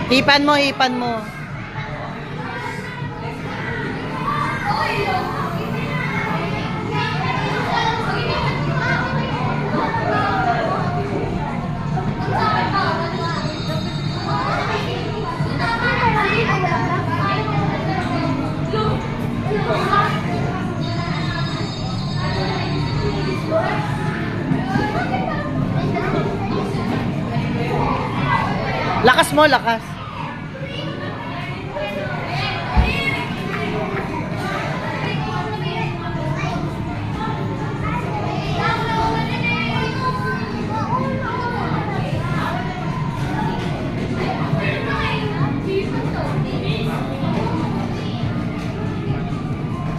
Hipan mo, hipan mo. Lakas mo, lakas.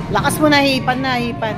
Lakas mo na, hipan na, hipan.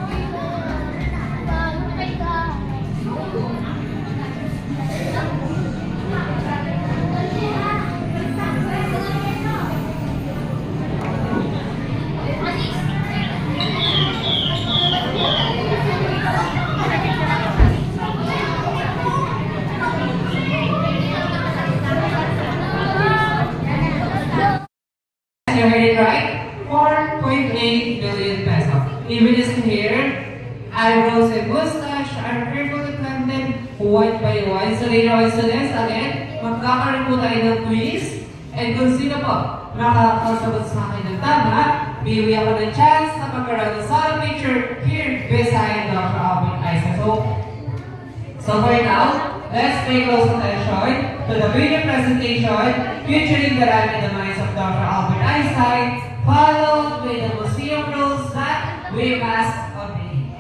You heard it right? 4.8 billion pesos. Even is here, eyebrows and mustache are carefully blended white by white. So later on students, again, magkakaroon po tayo ng quiz. And kung sino po nakakasagot sa akin ng tama, bibigyan ko ng chance na magkaroon ng solid picture here beside Dr. Albert Einstein. So for now, let's pay close attention to the video presentation featuring the life and the minds of Dr. Albert Einstein, followed by the museum rules that we must obey.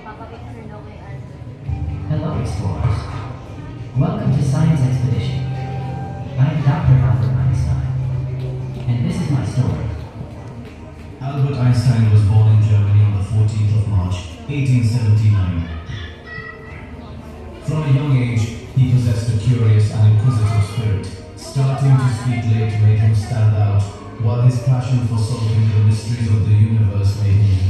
Hello, explorers. Welcome to Science Expedition. I am Dr. Albert Einstein, and this is my story. Albert Einstein was born in Germany on the 14th of March, 1879. From a young age, he possessed a curious and inquisitive spirit. Starting to speak late made him stand out, while his passion for solving the mysteries of the universe made him